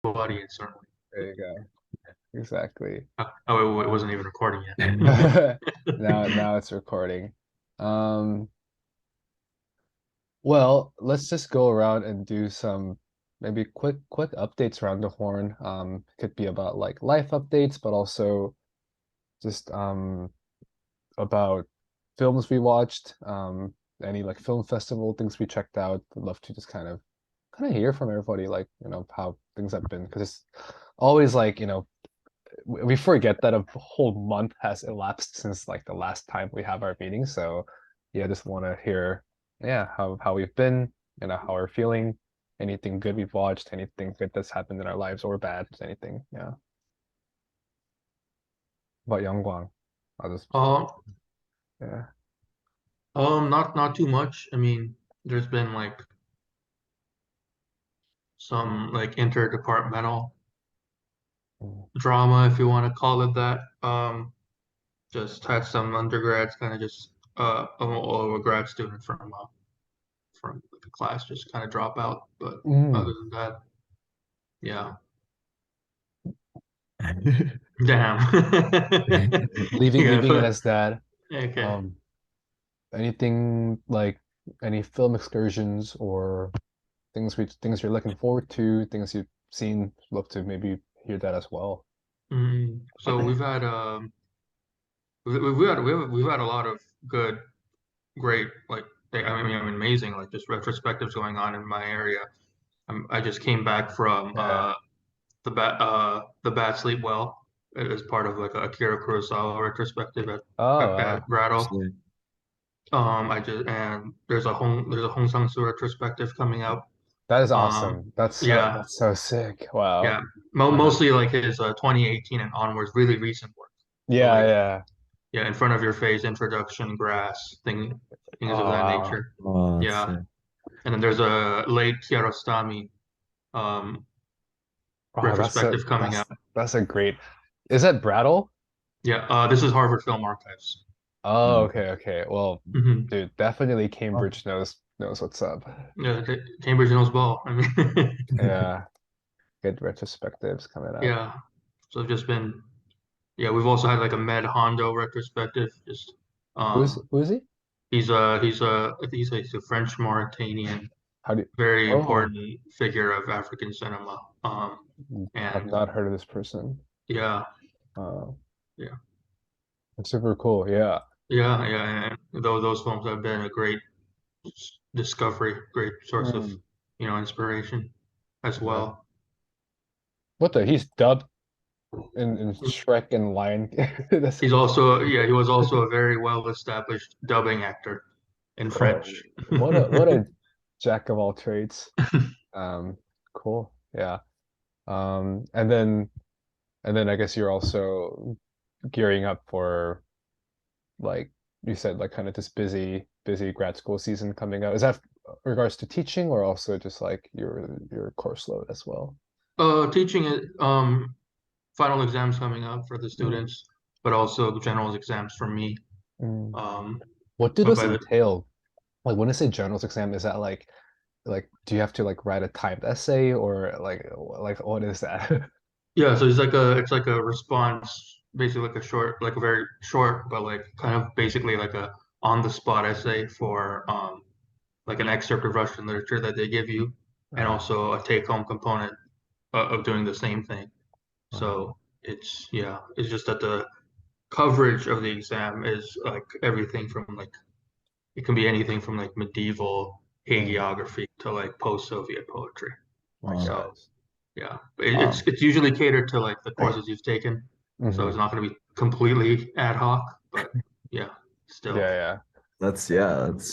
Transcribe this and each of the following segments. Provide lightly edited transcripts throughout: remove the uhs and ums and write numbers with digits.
audience, certainly. There you go. Exactly. Oh, it Uh, wasn't even recording now yet. now it's recording. Um, well, let's just go around and do some maybe quick updates around the horn. Could be about like life updates, but also just about films we watched, any like film festival things we checked out. I'd love to just kind of hear from everybody, like, how things have been, because it's always like, we forget that a whole month has elapsed since like the last time we have our meeting. So yeah, just want to hear, yeah, how we've been, how we're feeling, anything good we've watched, anything good that's happened in our lives or bad, anything. Yeah. About Guang, I'll just Um, yeah. not too much. I mean, there's been like some like interdepartmental Mm. drama, if you want to call it that. Just had some undergrads kind of just a grad student from like a class just kind of drop out. But other Mm. than that, yeah, damn. Leaving it Yeah. as that. Okay. Um, anything like any film excursions or things you're looking forward to, things you've seen, love to maybe hear that as well. So we've had a lot of good, great, like amazing, like just retrospectives going on in my area. I just came back from Yeah. the Bat Sleep Well as part of like a Akira Kurosawa retrospective Oh, at wow. Rattle. Absolutely. I just and there's a Hong Sang-soo retrospective coming out. That is Um, awesome. That's so yeah, that's so sick. Wow. yeah. Mo Uh, Mostly like his 2018 and onwards, really recent work. So yeah, like yeah. yeah, in front of your face, introduction, grass, things of Oh, that wow. nature. Oh, that's Yeah, sick. and then there's a late Kiarostami um, Oh, retrospective coming out. that's a great. Is that Brattle? Yeah, this is Harvard Film Archives. Oh, Mm. okay, okay. Well, Hmm. dude, definitely Oh, Cambridge knows what's up. Yeah, Cambridge knows ball. I mean, Yeah, good retrospectives coming up. yeah. So just been yeah. We've also had like a Med Hondo retrospective. Just um, Who's he? he's a French Mauritanian, How do you, very oh, important figure of African cinema. I've And not heard of this person. yeah, Uh, yeah, it's super cool. Yeah. yeah. And those films have been a great discovery, great source of Mm. inspiration as Yeah. well. What the? He's dubbed in Shrek and Lion King. That's He was also a very well-established dubbing actor in oh, French. what a jack of all trades. Um, cool. Yeah. And then I guess you're also gearing up for, like you said, like kind of this busy grad school season coming up. Is that regards to teaching or also just like your course load as well? Teaching it, final exams coming up for the Mm. students, but also the general exams for me. Mm. Um, What do but those by the entail? Like when I say journals exam, is that like do you have to like write a timed essay or like what is that? Yeah, so it's like a response, basically like a short, like a very short, but like kind of basically like a on the spot essay for like an excerpt of Russian literature that they give you, and Uh, also a take home component of doing the same thing. uh, So it's just that the coverage of the exam is like everything from like it can be anything from like medieval mm, hagiography to like post-Soviet poetry. my wow. So gosh. yeah, Wow. it's usually catered to like the courses you've taken, so Hmm. it's not going to be completely ad hoc, but yeah, still. Yeah, That's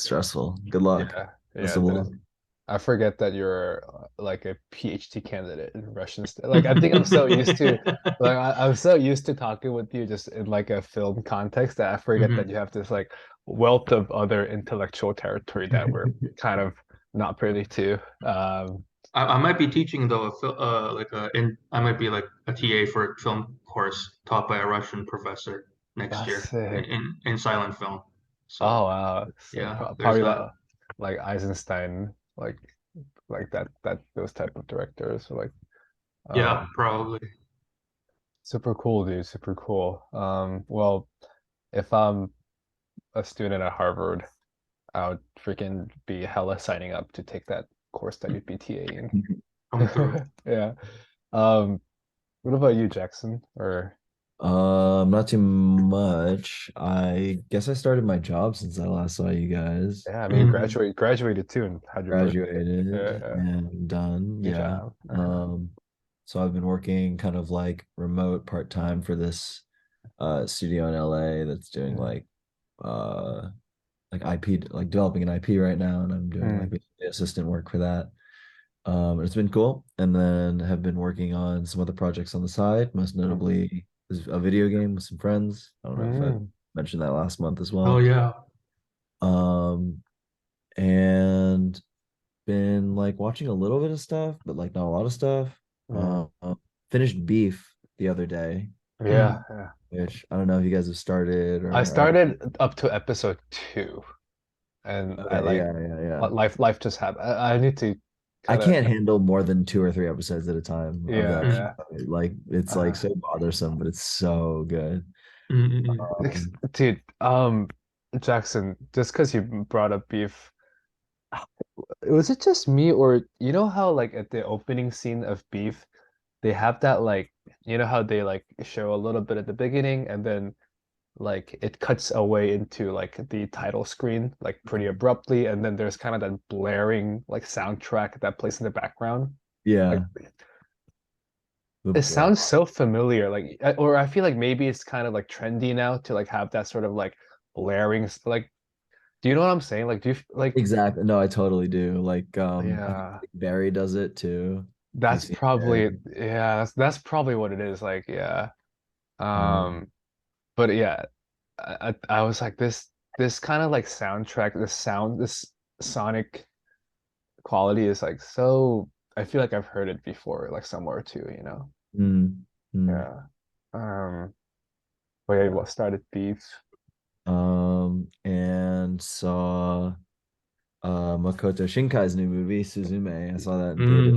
stressful. Good luck. yeah, Best yeah. of luck. I forget that you're like a PhD candidate in Russian. Like I think I'm so used to, like I'm so used to talking with you just in like a film context that I forget that Mhm. you have this like wealth of other intellectual territory that we're kind of not privy to. I might be teaching though I might be like a TA for a film course taught by a Russian professor next That's year sick. in silent film. Oh So wow. So yeah, there's probably that. like Eisenstein, like that those type of directors, or like Yeah, Um, probably. Super cool, dude. Super cool. Well, if I'm a student at Harvard, I would freaking be hella signing up to take that course that you'd be TAing. Come through. Yeah. Um, what about you, Jackson? Or Not too much. I guess I started my job since I last saw you guys. yeah, I mean, you Mhm. graduated too and had your birthday. Yeah, Graduated yeah. and done. Good Yeah. job. Um, so I've been working kind of like remote part-time for this studio in LA that's doing Mm, like IP, like developing an IP right now, and I'm doing like mm, the assistant work for that. It's been cool. And then have been working on some other projects on the side, most mm, notably is a video game with some friends. I don't know if I mm, mentioned that last month as Oh well. yeah. Um, and been like watching a little bit of stuff, but like not a lot of stuff. mm. Finished Beef the other day, Yeah, Mm. yeah. which I don't know if you guys have started I or are. started up to episode 2, and I Okay, like yeah, yeah, yeah. life just happened. I need to I kind of can't handle more than 2 or 3 episodes at a time of that show. Mm. yeah, Like it's yeah. like so bothersome, but it's so good. Mm. Dude, Jackson, just because you brought up beef, was it just me or you know how like at the opening scene of Beef, they have that like you know how they like show a little bit at the beginning and then like it cuts away into like the title screen like pretty abruptly and then there's kind of that blaring like soundtrack that plays in the background. Like Yeah. it Yeah. sounds so familiar like or I feel like maybe it's kind of like trendy now to like have that sort of like blaring like do you know what I'm saying? Like do you like Exactly. No, I totally do. Like I think yeah. Barry does it too. If you've That's seen probably Barry. yeah, that's probably what it is. Like, yeah. Um, Um, but yeah, I was like this kind of like soundtrack, this sound, this sonic quality is like so I feel like I've heard it before, like somewhere too, you know? mm, mm, Yeah. Um, but yeah, yeah. what started Beef? And saw Makoto Shinkai's new movie, Suzume. I saw that in theater.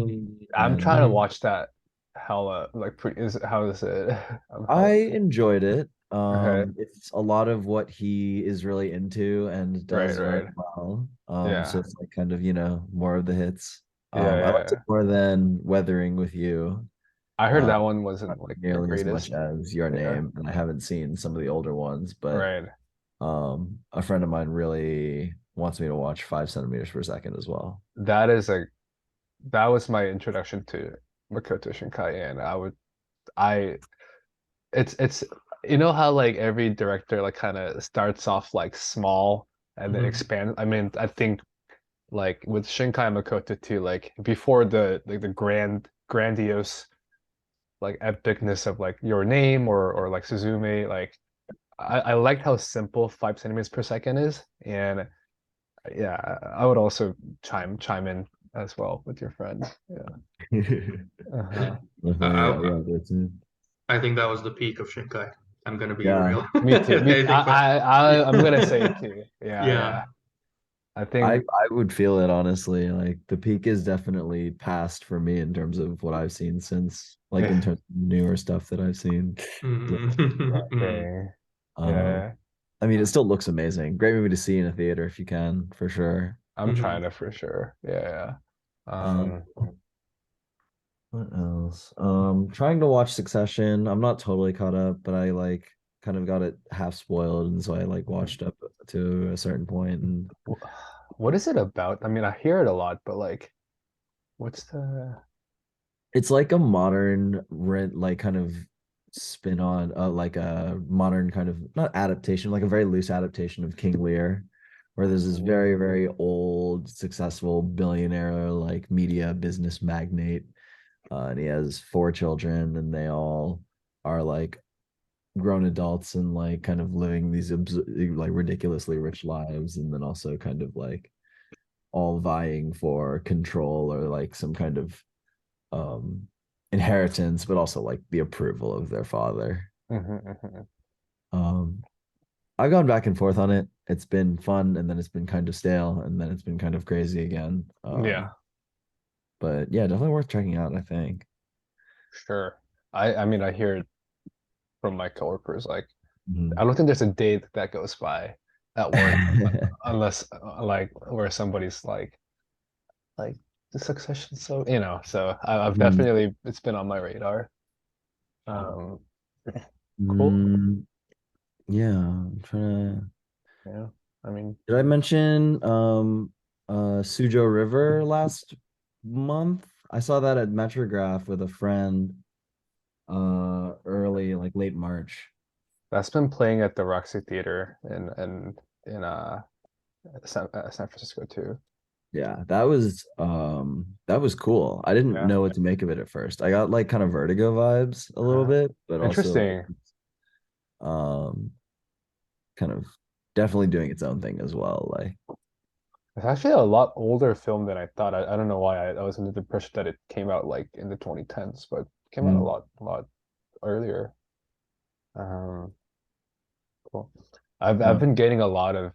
I'm trying to And Mm. watch that hella like pretty is how is it? I'm I hella enjoyed it. okay. It's a lot of what he is really into and Right, does very right. well. So Yeah. it's like kind of, more of the hits. Yeah, I yeah, liked it yeah. more than Weathering with You. I heard Uh, that one not wasn't like the nearly as much greatest. as Your Yeah. Name, and I haven't seen some of the older ones, but Right. a friend of mine really wants me to watch 5 centimeters per second as well. That is a that was my introduction to Makoto Shinkai, and I it's you know how like every director like kind of starts off like small and then Mm. expand. I mean, I think like with Shinkai Makoto too, like before the like the grandiose like epicness of like Your Name or like Suzume, like I liked how simple 5 centimeters per second is, and yeah, I would also chime in as well with your friend. Yeah. Uh-huh. Definitely, I I, love it too. I think that was the peak of Shinkai. I'm gonna be Yeah, real. Me too. I think I'm gonna say it too. Yeah, yeah. yeah. I I think would feel it honestly. Like the peak is definitely past for me in terms of what I've seen since, like in yeah. terms of newer stuff that I've seen. So, Mm. Dang. um, Yeah. I mean, it still looks amazing. Great movie to see in a theater if you can, for sure. I'm Mhm. trying to for sure. Yeah, yeah. Um, what else? Trying to watch Succession. I'm not totally caught up, but I like kind of got it half spoiled, and so I like watched up to a certain point, and What is it about? I mean, I hear it a lot, but like, what's the? it's like a modern rent, like kind of spin on, like a modern kind of not adaptation, like a very loose adaptation of King Lear, where there's this very, very old, successful billionaire, like media business magnate, and he has 4 children, and they all are like grown adults and like kind of living these like ridiculously rich lives, and then also kind of like all vying for control or like some kind of um inheritance, but also like the approval of their father. Mhm, mhm. Um, I've gone back and forth on it. It's been fun, and then it's been kind of stale, and then it's been kind of crazy again. Yeah. But yeah, definitely worth checking out, I think. Sure. I mean, I hear it from my coworkers. Like, I Mhm. don't think there's a day that goes by at work unless like where somebody's like the succession. So so I've Mhm. definitely it's been on my radar. Um, cool. Mm, yeah, I'm trying to. Yeah. I mean, Did I mention Sujo River last month? I saw that at Metrograph with a friend early, like late March. that's been playing at the Roxy Theater in San Francisco too. Yeah, that was cool. I didn't Yeah. know what to make of it at first. I got like kind of Vertigo vibes a little Uh, bit, but also like Interesting. um kind of definitely doing its own thing as well. Like It's actually a lot older film than I thought. I don't know why I was under the impression that it came out like in the 2010s, but it came out mm, a lot earlier. Um, cool. I've no. been getting a lot of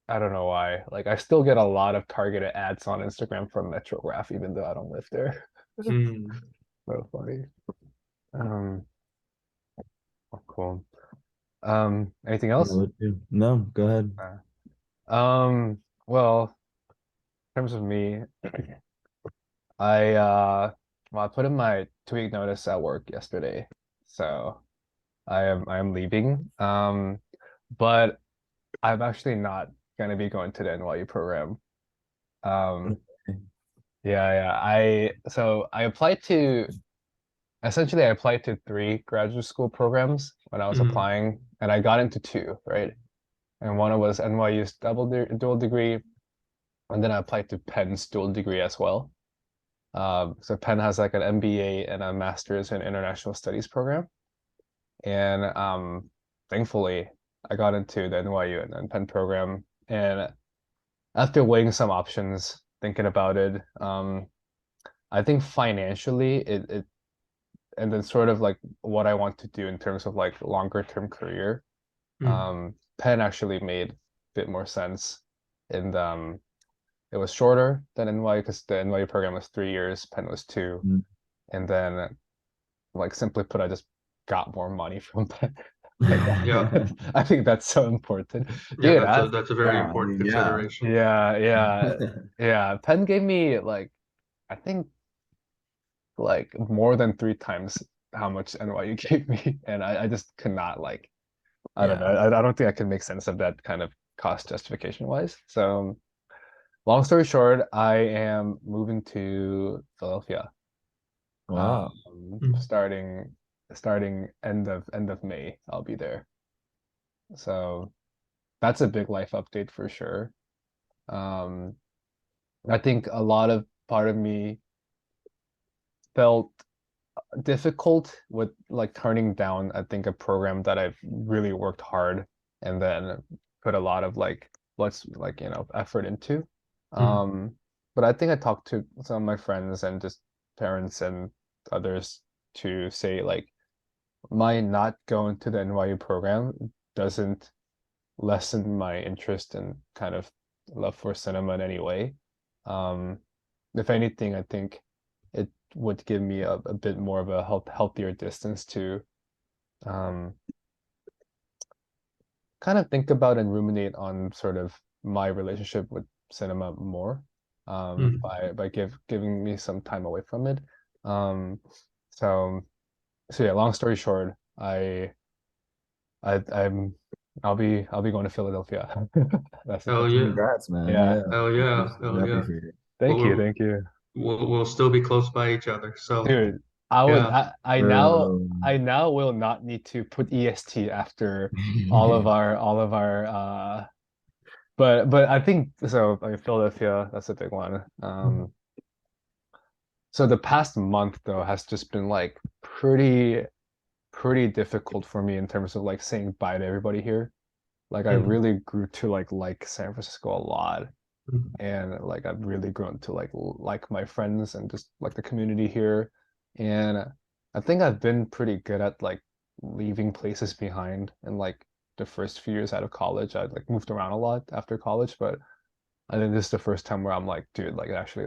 I don't know why. Like I still get a lot of targeted ads on Instagram from Metrograph, even though I don't live there. Mm. So funny. Um, cool. Anything Yeah, else? what do? No, go ahead. Well, in terms of me, I well, I put in my 2 week notice at work yesterday, so I am leaving. But I'm actually not gonna be going to the NYU program. Um, Okay. yeah. I applied to essentially I applied to 3 graduate school programs when I was Mm. applying, and I got into 2, right? And one was NYU's dual degree, and then I applied to Penn's dual degree as well. So Penn has like an MBA and a master's in international studies program. And thankfully, I got into the NYU and Penn program. And after weighing some options, thinking about it, I think financially, it and then sort of like what I want to do in terms of like longer term career, Mm. Penn actually made a bit more sense. And it was shorter than NYU because the NYU program was 3 years, Penn was 2. Mm, And then like simply put, I just got more money from that. Like Yeah. I think that's so important. Yeah, Dude, that's a very yeah, I important mean, yeah. consideration. yeah. Penn gave me like I think like more than 3 times how much NYU gave me. And I just could not like I don't know. Yeah. I don't think I can make sense of that kind of cost justification wise. So long story short, I am moving to Philadelphia. Wow. Mm. Starting end of May, I'll be there. So that's a big life update for sure. Um, I think a lot of part of me felt difficult with like turning down, I think, a program that I've really worked hard and then put a lot of like let's like effort into. Mm. Um, but I think I talked to some of my friends and just parents and others to say like my not going to the NYU program doesn't lessen my interest and kind of love for cinema in any way. Um, if anything, I think it would give me a bit more of a healthier distance to um, kind of think about and ruminate on sort of my relationship with cinema more Mm. by giving me some time away from it. Um, so so yeah, long story short, I I'm I'll be going to Philadelphia. That's the Hell thing. yeah. Congrats, man. Yeah. Yeah. Hell I'm yeah. super Hell happy yeah. for you. Well, Thank you. Thank you. we'll still be close by each other. So Dude, I would yeah. I now will not need to put EST after all of our but I think so like Philadelphia, that's a big one. So the past month though has just been like pretty difficult for me in terms of like saying bye to everybody here. Like I Mm. really grew to like San Francisco a lot. Mm. And like I've really grown to like my friends and just like the community here. And I think I've been pretty good at like leaving places behind. And like the first few years out of college, I like moved around a lot after college, but I think this is the first time where I'm like, dude, like actually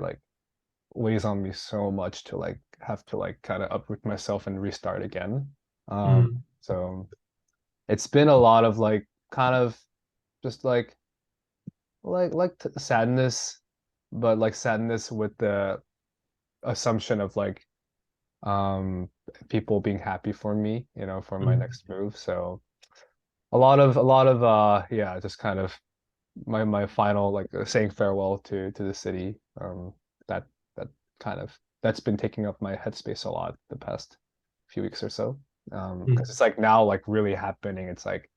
weighs on me so much to like have to like kind of uproot myself and restart again. Mm, So it's been a lot of like kind of just sadness, but like sadness with the assumption of like um people being happy for me, for my mm, next move. So a lot of yeah, just kind of my final like saying farewell to the city. That that that's been taking up my headspace a lot the past few weeks or so. Because mm, it's like now like really happening. It's like,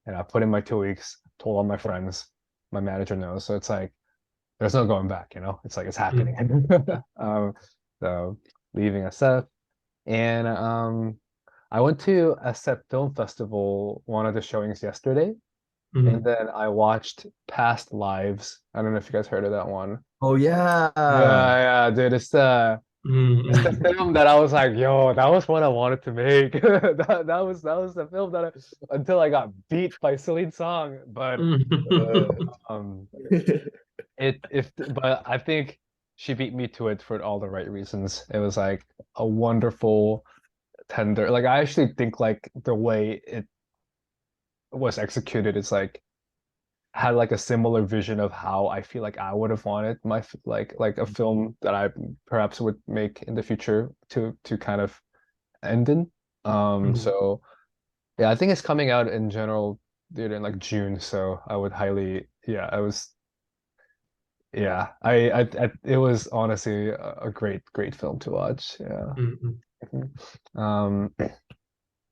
I put in my 2 weeks, told all my friends, my manager knows. So it's like there's no going back. It's like it's happening. mm, um, so leaving SF. And I went to SF Film Festival, one of the showings yesterday, and mm, then I watched Past Lives. I don't know if you guys heard of that one. Oh yeah. Yeah, yeah, dude, mm, it's the mm, film that I was like, yo, that was what I wanted to make. That was the film until I got beat by Celine Song. But uh, mm. um but I think she beat me to it for all the right reasons. It was like a wonderful tender. Like I actually think like the way it was executed is like had like a similar vision of how I feel like I would have wanted like a film that I perhaps would make in the future to kind of end in. Mm. So yeah, I think it's coming out in general dude in like June. So I would highly yeah, I was yeah, it was honestly a great film to watch. Yeah. Mm, Mhm.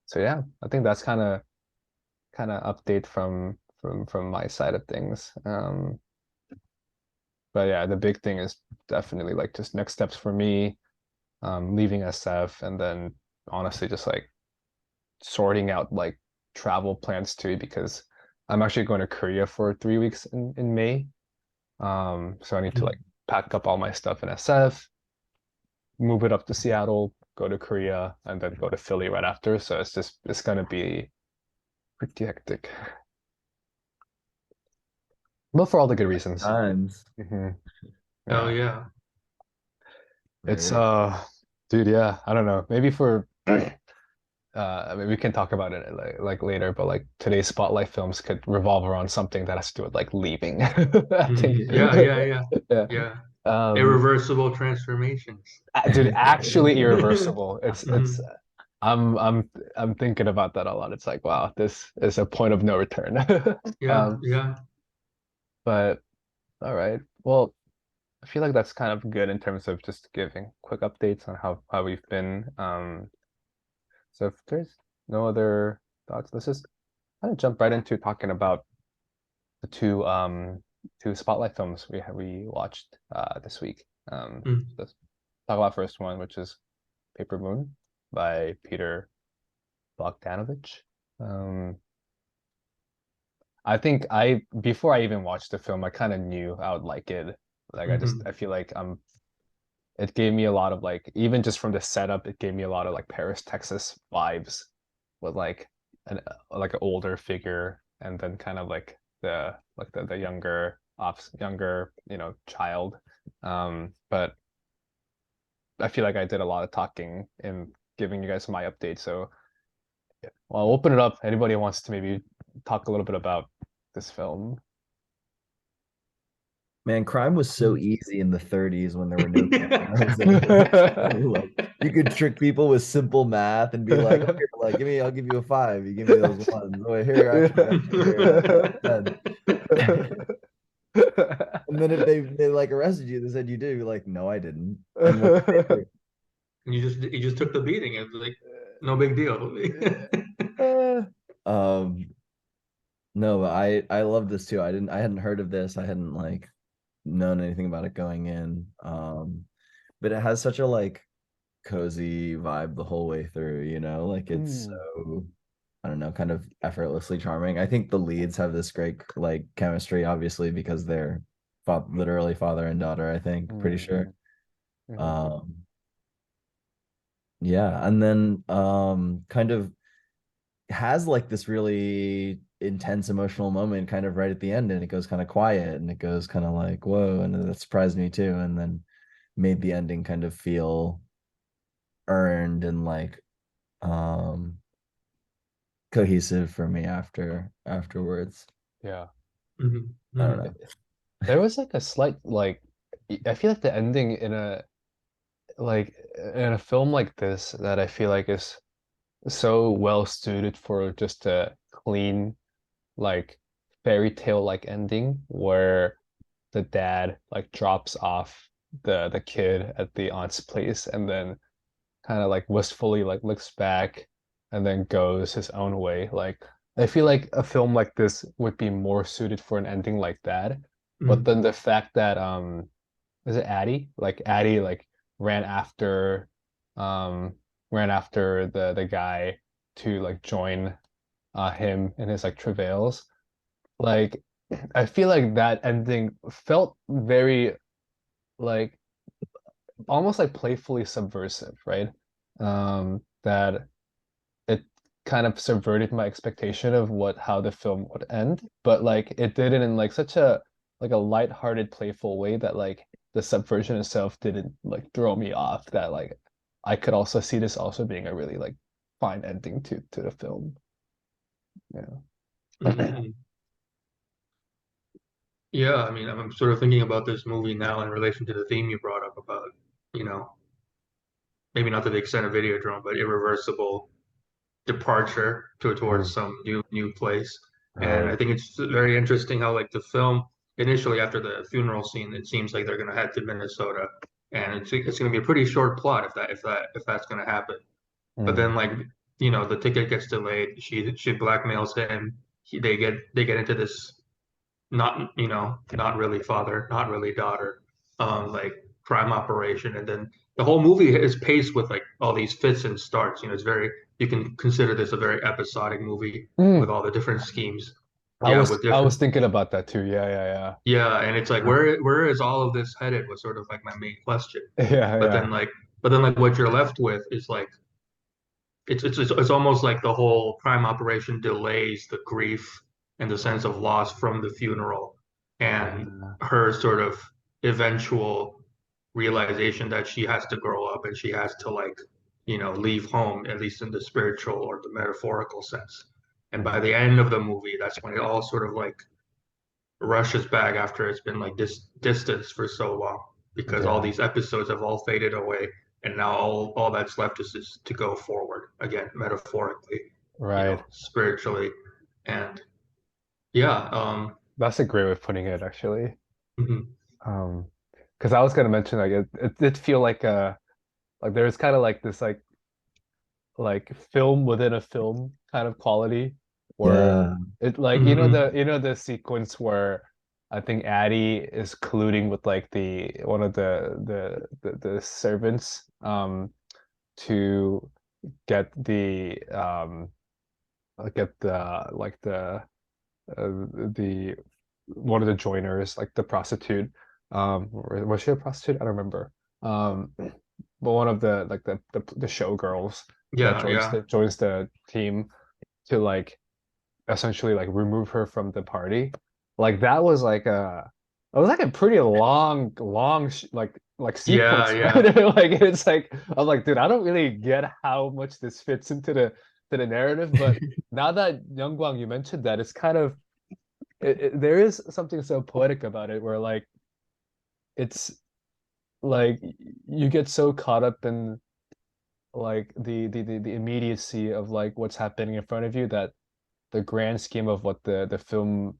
So yeah, I think that's kind of update from my side of things. But yeah, the big thing is definitely like just next steps for me, leaving SF, and then honestly just like sorting out like travel plans too, because I'm actually going to Korea for 3 weeks in May. So I need to like mm. pack up all my stuff in SF, move it up to Seattle, go to Korea, and then go to Philly right after. So it's gonna be pretty hectic, but for all the good reasons. Times. Hmm. Hell Yeah. yeah. It's Right. dude, yeah, I don't know. Maybe for I mean we can talk about it like later, but like today's spotlight films could revolve around something that has to do with like leaving. I think Mm, yeah, yeah, yeah, yeah. yeah. Um Irreversible transformations. dude, actually irreversible. It's Mm, I'm thinking about that a lot. It's like, wow, this is a point of no return. yeah, Um, yeah. but all right. Well, I feel like that's kind of good in terms of just giving quick updates on how we've been. So if there's no other thoughts, let's just kind of jump right into talking about the two spotlight films we watched this week. Mm, Let's talk about first one, which is Paper Moon by Peter Bogdanovich. Um, I think before I even watched the film, I kind of knew I would like it. Like I mhm, feel like it gave me a lot of like even just from the setup, it gave me a lot of like Paris, Texas vibes with like an older figure and then kind of like the younger child. But I feel like I did a lot of talking in giving you guys my update. So well, I'll open it up. Anybody wants to maybe talk a little bit about this film? Man, crime was so Mm. easy in the 30s when there were no cameras and like you could trick people with simple math and be like, oh, here, like I'll give you a five. You give me those ones. Oh, here, actually here, like here's a 10. And then if they like arrested you, they said you did. You're like, no, I didn't. And what did they do? you just took the beating. It's like no big deal. Um, no, but I love this too. I hadn't heard of this. I hadn't like known anything about it going in. But it has such a like cozy vibe the whole way through, like it's Mm, so I don't know, kind of effortlessly charming. I think the leads have this great like chemistry, obviously, because they're literally father and daughter, I think, pretty sure. mm, mhm, Um, yeah, and then kind of has like this really intense emotional moment kind of right at the end, and it goes kind of quiet and it goes kind of like, whoa, and that surprised me too. And then made the ending kind of feel earned and like um cohesive for me afterwards. Yeah. Mhm. I don't Mhm. know. There was like a slight like I feel like the ending like in a film like this that I feel like is so well suited for just a clean like fairy tale like ending where the dad like drops off the kid at the aunt's place and then kind of like wistfully like looks back and then goes his own way. Like I feel like a film like this would be more suited for an ending like that. But Mhm. then the fact that is it Addie? Like Addie like ran after um ran after the guy to like join him in his like travails. Like I feel like that ending felt very like almost like playfully subversive, right? That it kind of subverted my expectation of what how the film would end, but like it did it in like such a like a lighthearted, playful way that like the subversion itself didn't like throw me off. That like I could also see this also being a really like fine ending to the film. Yeah. Mhm. Yeah, I mean, I'm sort of thinking about this movie now in relation to the theme you brought up about, you know, maybe not to the extent of Videodrome, but irreversible departure towards Mm, some new place. And I right. think it's very interesting how like the film initially after the funeral scene, it seems like they're gonna head to Minnesota, and it's gonna be a pretty short plot if that's gonna happen. But Mm, then like the ticket gets delayed. She blackmails him. They get into this not really father, not really daughter, like crime operation. And then the whole movie is paced with like all these fits and starts. It's very, you can consider this a very episodic movie with mm. all the different schemes. Yeah, with I was different, thinking about that too. Yeah, yeah, yeah. And it's like, yeah. where is all of this headed was sort of like my main question. Yeah, But yeah. then like, what you're left with is like, it's almost like the whole crime operation delays the grief and the sense of loss from the funeral and Yeah. her sort of eventual realization that she has to grow up and she has to like leave home, at least in the spiritual or the metaphorical sense. And by Mhm. the end of the movie, that's when it all sort of like rushes back after it's been like this distance for so long because all Yeah, these episodes have all faded away, and now all that's left is to go forward again, metaphorically, right. spiritually. And yeah. That's a great way of putting it, actually. Mhm. Um, because I was gonna mention like it did feel like there's kind of like this like film within a film kind of quality where Yeah. it like Mhm. the sequence where I think Addie is colluding with like the one of the servants to get the one of the joiners, like the prostitute. Was she a prostitute? I don't remember. But one of the like the showgirls that Yeah, yeah. joins the team to like essentially like remove her from the party. Like that was like a it was like a pretty long like Yeah, sequence, right? yeah. Like it's like I'm like, dude, I don't really get how much this fits into the narrative, but now that Youngguang you mentioned that, it's kind of there is something so poetic about it where like it's like you get so caught up in like the immediacy of like what's happening in front of you that the grand scheme of what the film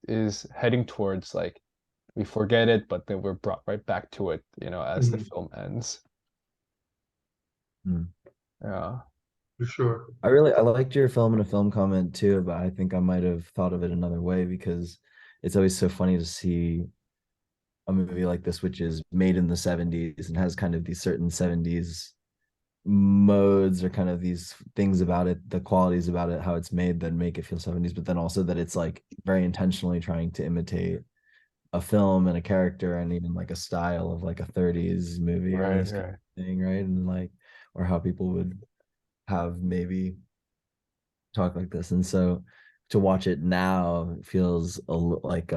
is heading towards like we forget it but then we're brought right back to it as the Mhm. film ends. Mm. Yeah. Hmm. For sure. I liked your film and a film comment too, but I think I might have thought of it another way because it's always so funny to see a movie like this, which is made in the 70s and has kind of these certain 70s modes or kind of these things about it, the qualities about it, how it's made that make it feel 70s, but then also that it's like very intentionally trying to imitate a film and a character and even like a style of like a 30s movie or Right, this kind right. of thing, right? And like, or how people would have maybe talk like this. And so to watch it now feels like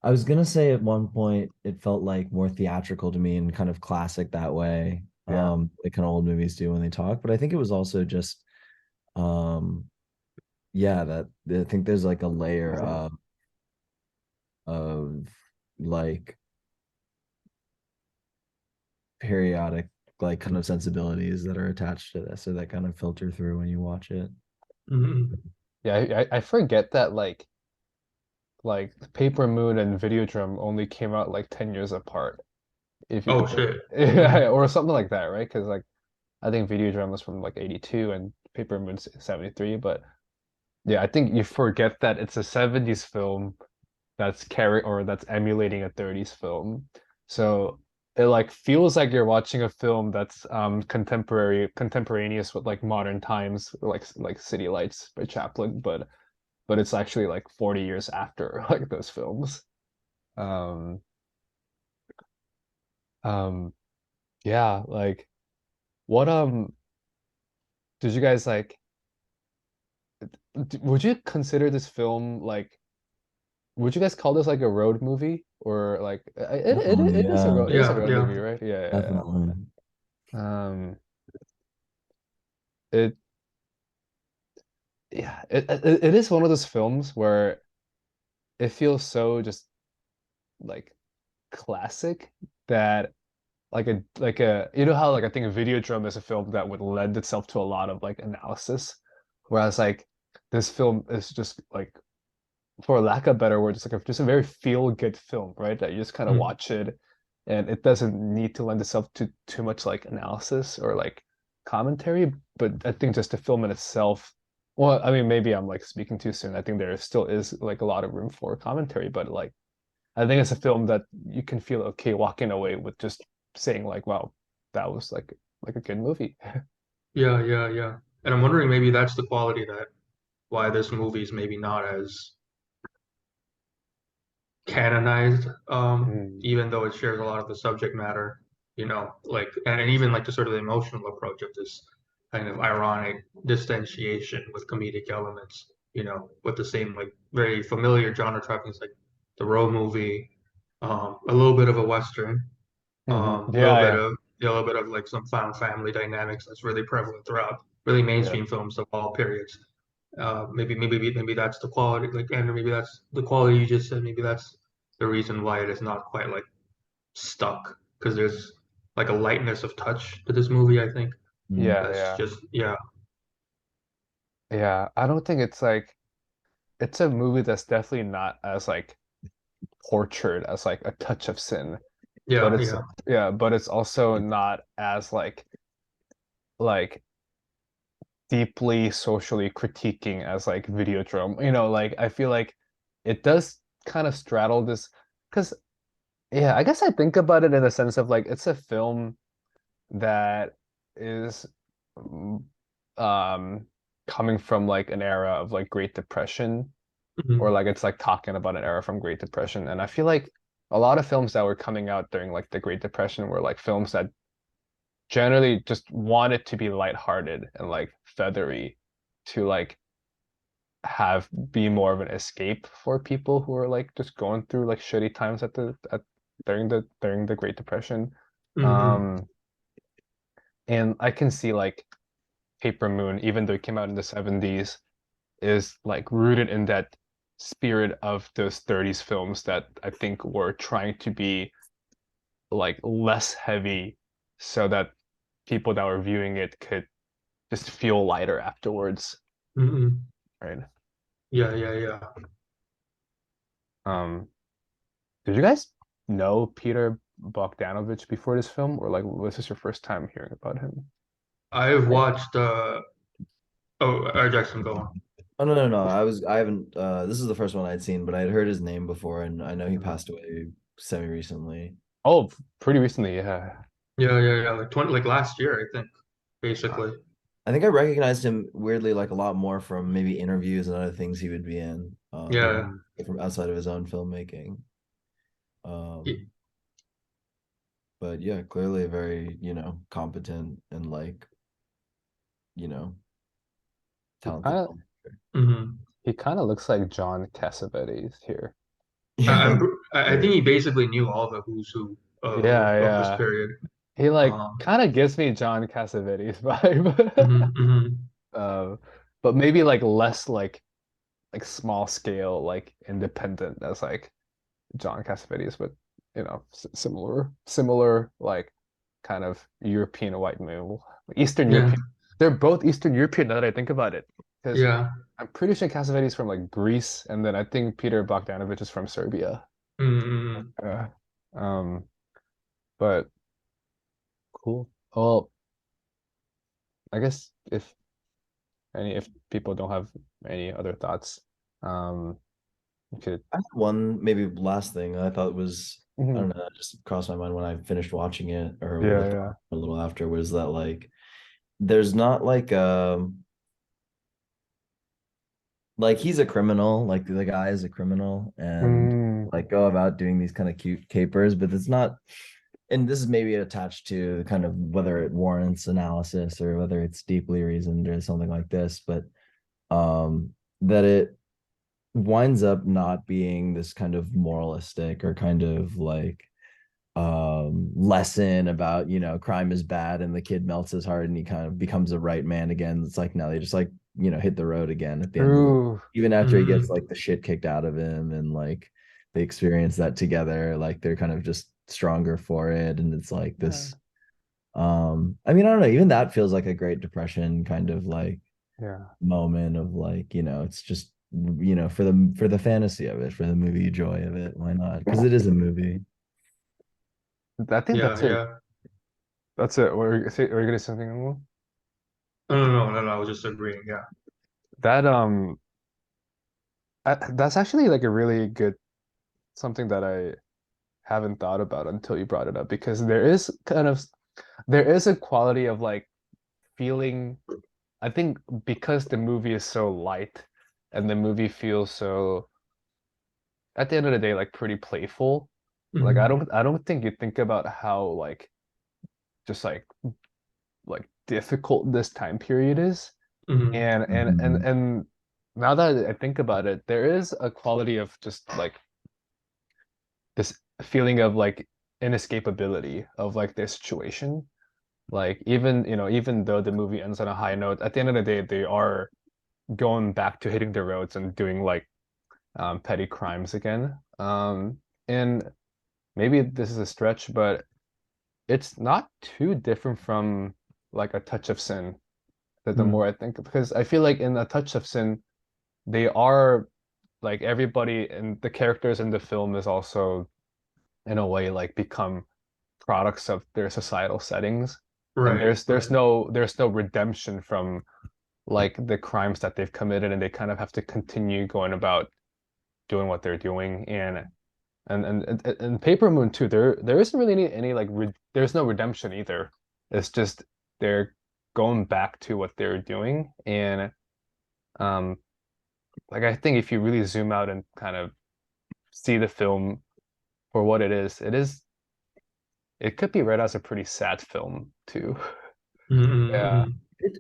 I was gonna say at one point it felt like more theatrical to me and kind of classic that way. Yeah. Like kind of old movies do when they talk. But I think it was also just um yeah, that I think there's like a layer of like periodic like kind of sensibilities that are attached to this or that kind of filter through when you watch it. Mhm. Yeah, I forget that like Paper Moon and Videodrome only came out like 10 years apart. If you Oh shit. yeah, Mhm. or something like that, right? Because like I think Videodrome was from like 82 and Paper Moon's 73, but yeah, I think you forget that it's a 70s film that's carry or that's emulating a 30s film. So it like feels like you're watching a film that's contemporaneous with like modern times, like City Lights by Chaplin, but it's actually like 40 years after like those films. Um um yeah, like what did you guys like would you consider this film like would you guys call this like a road movie or like Definitely, yeah, it is a Yeah, road yeah. movie, right? Yeah, yeah, definitely. yeah. It yeah, it is one of those films where it feels so just like classic that like a you know how like I think a Videodrome is a film that would lend itself to a lot of like analysis, whereas like this film is just like for lack of better word, just a very feel good film, right? That you just kind of Mm. watch it and it doesn't need to lend itself to too much like analysis or like commentary. But I think just the film in itself, well, I mean, maybe I'm like speaking too soon. I think there still is like a lot of room for commentary, but like I think it's a film that you can feel okay walking away with just saying like, wow, that was like a good movie. Yeah, yeah, yeah. And I'm wondering maybe that's the quality that why this movie is maybe not as canonized, Mm. even though it shares a lot of the subject matter, like and even like the sort of emotional approach of this kind of ironic distanciation with comedic elements, with the same like very familiar genre trappings like the road movie, a little bit of a western, a little Yeah, bit yeah, of a little bit of like some found family dynamics that's really prevalent throughout really yeah, mainstream films of all periods. Maybe that's the quality, like Andrew, maybe that's the quality you just said. Maybe that's the reason why it is not quite like stuck because there's like a lightness of touch to this movie. I think Mm. yeah, that's yeah, just yeah, yeah. I don't think it's like it's a movie that's definitely not as like tortured as like a touch of sin, but yeah, it's yeah. yeah, but it's also not as like deeply socially critiquing as like Videodrome. You know, like I feel like it does kind of straddle this because yeah, I guess I think about it in the sense of like it's a film that is mm, um coming from like an era of like Great Depression or Mhm, like it's like talking about an era from Great Depression. And I feel like a lot of films that were coming out during like the Great Depression were like films that generally just wanted to be lighthearted and like feathery to like have be more of an escape for people who are like just going through like shitty times at during the Great Depression. mhm, Um and I can see like Paper Moon, even though it came out in the 70s, is like rooted in that spirit of those 30s films that I think were trying to be like less heavy so that people that were viewing it could just feel lighter afterwards, mhm. right? Yeah, yeah, yeah. Um, did you guys know Peter Bogdanovich before this film, or like was this your first time hearing about him? I've watched. Oh, Jackson, go on. Oh no, no, no. I haven't this is the first one I'd seen, but I'd heard his name before and I know he Mhm. passed away semi recently. Oh, pretty recently, yeah. Yeah, yeah, yeah. Like 20, like last year, I think, Uh, basically. I think I recognized him weirdly like a lot more from maybe interviews and other things he would be in, Yeah. mhm. from outside of his own filmmaking. Um, but yeah, clearly a very, competent and like, you know, He talented kind of filmmaker. Hmm. he kind of looks like John Cassavetes here. I'm, Yeah. I think he basically knew all the who's who Yeah, of this yeah. period. He like Um, kind of gives me John Cassavetes vibe. mhm, mhm. Uh, but maybe like less like small scale, like independent as like John Cassavetes, but similar like kind of European white male, Eastern Yeah, European. They're both Eastern European now that I think about it, because yeah. I'm pretty sure Cassavetes from like Greece, and then I think Peter Bogdanovich is from Serbia. Mm-hmm. Uh, um, but cool. Well, I guess if people don't have any other thoughts, we could. I had one maybe last thing I thought was, I Mhm. don't know, that just crossed my mind when I finished watching it or Yeah, with yeah. a little after, was that like there's not like he's a criminal, like the guy is a criminal and Mm, like go about doing these kind of cute capers, but it's not, and this is maybe attached to kind of whether it warrants analysis or whether it's deeply reasoned or something like this, but that it winds up not being this kind of moralistic or kind of like lesson about, crime is bad and the kid melts his heart and he kind of becomes a right man again. It's like now they just like, hit the road again at the end of the, true. even after he gets Mm-hmm. like the shit kicked out of him and like they experience that together, like they're kind of just stronger for it. And it's like Yeah, this, I mean, I don't know, even that feels like a Great Depression kind of like yeah. moment of like, it's just, for the fantasy of it, for the movie joy of it, why not? Because it is a movie. I think Yeah, that's it. yeah. That's it. Were you gonna say something, Anmol? No. I was just agreeing. Yeah. That that's actually like a really good something that I haven't thought about until you brought it up, because there is a quality of like feeling. I think because the movie is so light and the movie feels so, at the end of the day, like pretty playful. Like Mm-hmm. I don't think you think about how like just like difficult this time period is. Mm-hmm. And Mhm. now that I think about it, there is a quality of just like this feeling of like inescapability of like their situation. Like even though the movie ends on a high note, at the end of the day, they are going back to hitting the roads and doing like petty crimes again. And maybe this is a stretch, but it's not too different from like A Touch of Sin. That the Mm. more I think, because I feel like in A Touch of Sin, they are like everybody and the characters in the film is also in a way like become products of their societal settings. And Right. Right. there's no redemption from like the crimes that they've committed, and they kind of have to continue going about doing what they're doing. And Paper Moon too, there isn't really any like there's no redemption either. It's just they're going back to what they're doing. And um like I think if you really zoom out and kind of see the film for what it could be read as a pretty sad film too. Yeah. Mm-hmm.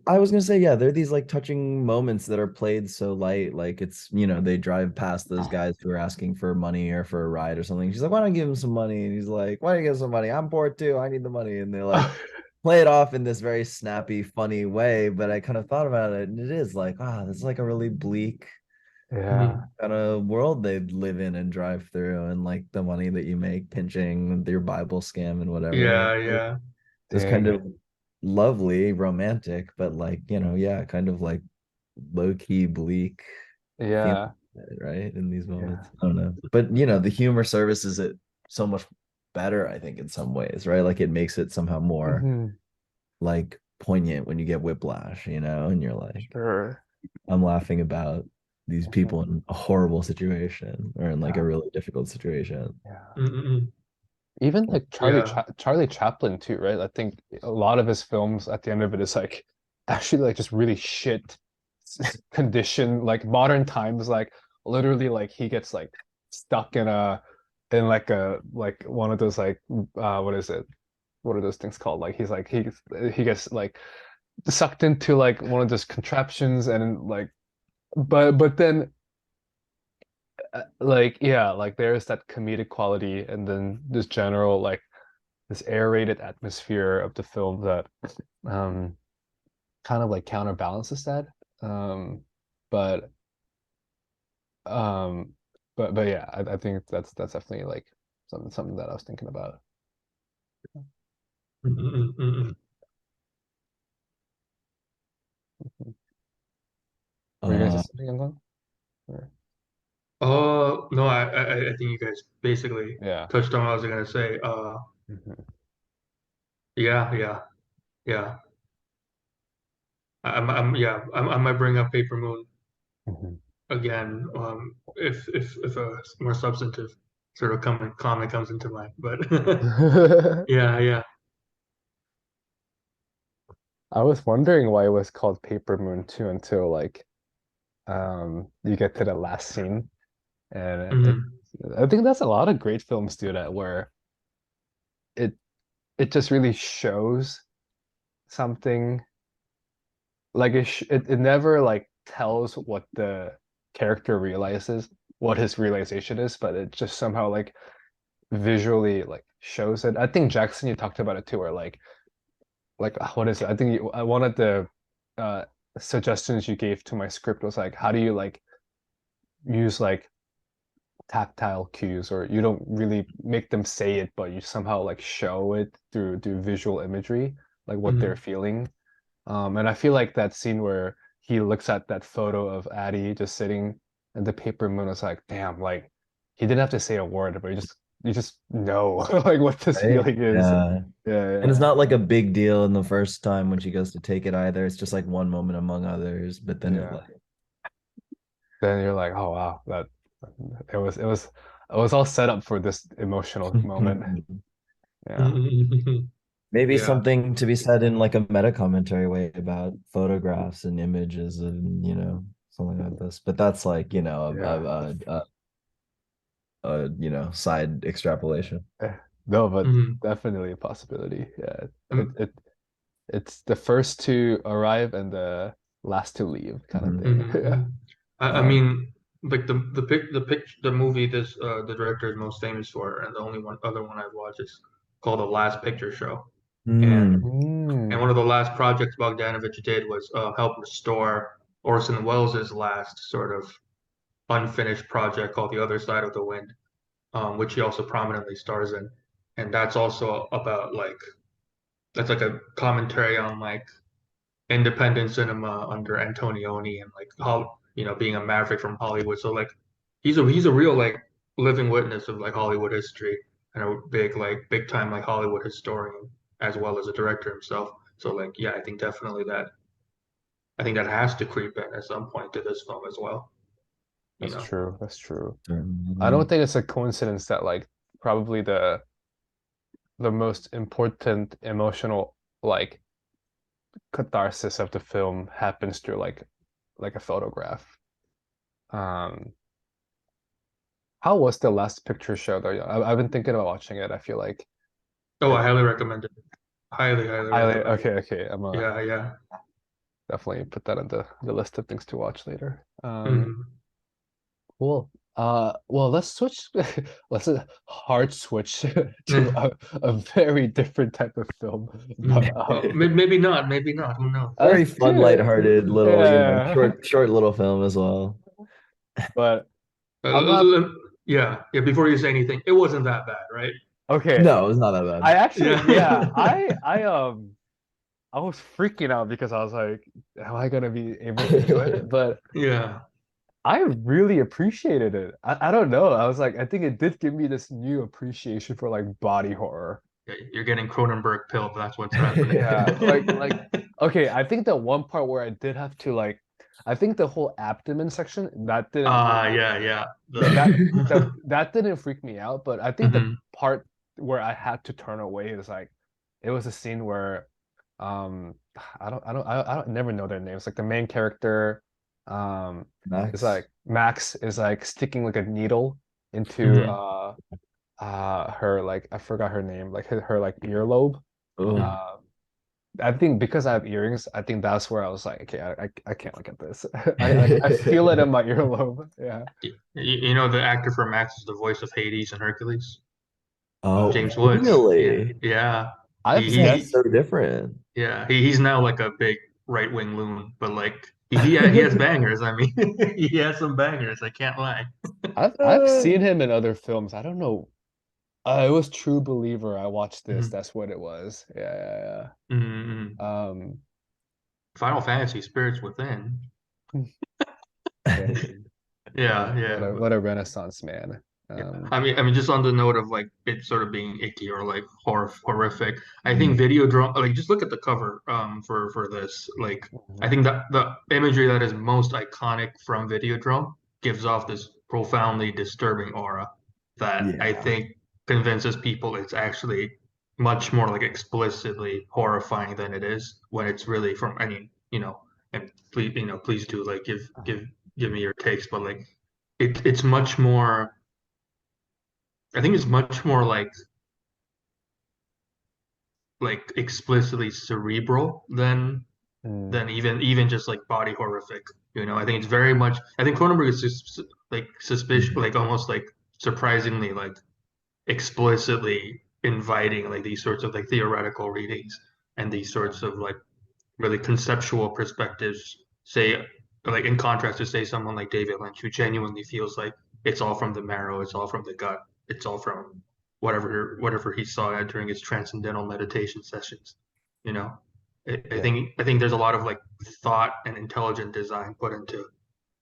I was gonna say, yeah, there are these like touching moments that are played so light, like it's, they drive past those guys who are asking for money or for a ride or something. She's like, why don't I give him some money? And he's like, why don't you give him some money? I'm poor too. I need the money. And they like play it off in this very snappy, funny way. But I kind of thought about it, and it is like, wow, this is like a really bleak Yeah. Mm-hmm. kind of world they live in and drive through, and like the money that you make pinching your Bible scam and whatever. Yeah, yeah. It's kind Dang. of lovely, romantic, but like, yeah, kind of like low key bleak feeling, Yeah. right? In these Yeah. moments. I don't know. But the humor services it so much better, I think, in some ways, right? Like it makes it somehow more Hmm. like poignant when you get whiplash, and you're like, Sure. I'm laughing about these people Mhm. in a horrible situation or in like a Yeah. really difficult situation. Yeah. Mm-hmm. Even like Yeah. Charlie Chaplin too, right? I think a lot of his films at the end of it is like actually like just really shit condition, like modern times, like literally like he gets like stuck in like a like one of those like what is it? What are those things called? Like he's like he gets like sucked into like one of those contraptions, and like but then like yeah, like there's that comedic quality, and then this general like this aerated atmosphere of the film that um kind of like counterbalances that. Um, but um, but yeah, I think that's definitely like something that I was thinking about. Mm, mm, mm, mm. Were you gonna say Uh, something, Young? Or, Oh no, I think you guys basically yeah. touched on what I was gonna say. Mhm, Yeah, yeah, yeah. I might bring up Paper Moon mhm. again, if a more substantive sort of comment comes into mind. But yeah, yeah. I was wondering why it was called Paper Moon too until like you get to the last scene, and Hmm. I think that's a lot of great films do that where it it just really shows something like it never like tells what the character realizes, what his realization is, but it just somehow like visually like shows it. I think Jackson, you talked about it too, where like what is it? I think one of the uh suggestions you gave to my script was like, how do you like use like tactile cues, or you don't really make them say it, but you somehow like show it through visual imagery, like what they're Hmm. feeling. And I feel like that scene where he looks at that photo of Addie just sitting in the paper moon is like, damn, like he didn't have to say a word, but you just know like what this right? feeling is. Yeah. Yeah, And it's yeah, not like a big deal in the first time when she goes to take it either. It's just like one moment among others, but then it yeah. like Then you're like, oh wow, that it was all set up for this emotional moment. Yeah, maybe Yeah. something to be said in like a meta commentary way about photographs and images and something like this. But that's like yeah. side extrapolation. No, but Hmm. definitely a possibility. Yeah, Um, it's the first to arrive and the last to leave kind of Mhm. thing. hmm Yeah. hmm I Um, mean, like the movie this the director is most famous for, and the only one other one I've watched is called The Last Picture Show, and mm, Mm. one of the last projects Bogdanovich did was help restore Orson Welles' last sort of unfinished project called The Other Side of the Wind, which he also prominently stars in, and that's also about like that's like a commentary on like independent cinema under Antonioni and like how being a maverick from Hollywood. So like he's a real like living witness of like Hollywood history and a big time like Hollywood historian as well as a director himself. So like yeah, I think that has to creep in at some point to this film as well. You That's know. true. That's true. I don't certainly. think it's a coincidence that like probably the most important emotional like catharsis of the film happens through like a photograph. Um, how was the last picture show though? I've been thinking about watching it. I feel like Oh, I it's highly recommend it. Highly highly recommend it. okay. Okay, I'm Yeah, yeah. definitely put that on the list of things to watch later. Mhm. Cool. Well, let's switch. Let's hard switch to a very different type of film. But Well, maybe not. Maybe not. Who knows? Very fun, yeah, lighthearted little, yeah. short little film as well. But I'm not Uh, yeah, yeah. Before you say anything, it wasn't that bad, right? okay. No, it's not that I bad. actually, yeah, Yeah. I was freaking out because I was like, am I gonna be able to do it? But Yeah. I really appreciated it. I don't know. I was like, I think it did give me this new appreciation for like body horror. Yeah, you're getting Cronenberg pilled. That's what's happening. Yeah, like okay, I think the one part where I did have to like I think the whole abdomen section that didn't really Yeah, yeah. that The that didn't freak me out, but I think the hmm part where I had to turn away is like it was a scene where um I don't never know their names. Like the main character is Max. like Max is like sticking like a needle into hmm her like I forgot her name, like her like earlobe. Oh, Uh I think because I have earrings, I think that's where I was like, okay, I can't look at this. I feel it in my earlobe. Yeah. You know the actor for Max is the voice of Hades and Hercules, Oh, James Woods. Yeah, really? yeah. I've He, That's seen he so different. yeah. He's now like a big right wing loon, but like he has bangers. I mean, he has some bangers. I can't lie. I've seen him in other films. I don't know. It was True Believer. I watched this. Mhm, That's what it was. Yeah, mhm. yeah, yeah. Final Fantasy Spirits Within. Dang. Yeah, What yeah. a what a renaissance man. Yeah. Um, I mean, just on the note of like it sort of being icky or like horrific. I think Mm, video drone. Like, just look at the cover for this. Like, I mhm. think that the imagery that is most iconic from Videodrome gives off this profoundly disturbing aura that I yeah. think convinces people it's actually much more like explicitly horrifying than it is when it's really from. I mean, and please do like give me your takes, but like it's much more. I think it's much more like explicitly cerebral Mm, than even just like body horrific. I think it's very much. I think Cronenberg is just like suspicious, Mhm. like almost like surprisingly like explicitly inviting like these sorts of like theoretical readings and these sorts of like really conceptual perspectives. Say like in contrast to say someone like David Lynch who genuinely feels like it's all from the marrow, it's all from the gut, it's all from whatever he saw during his transcendental meditation sessions. You know, yeah. I think there's a lot of like thought and intelligent design put into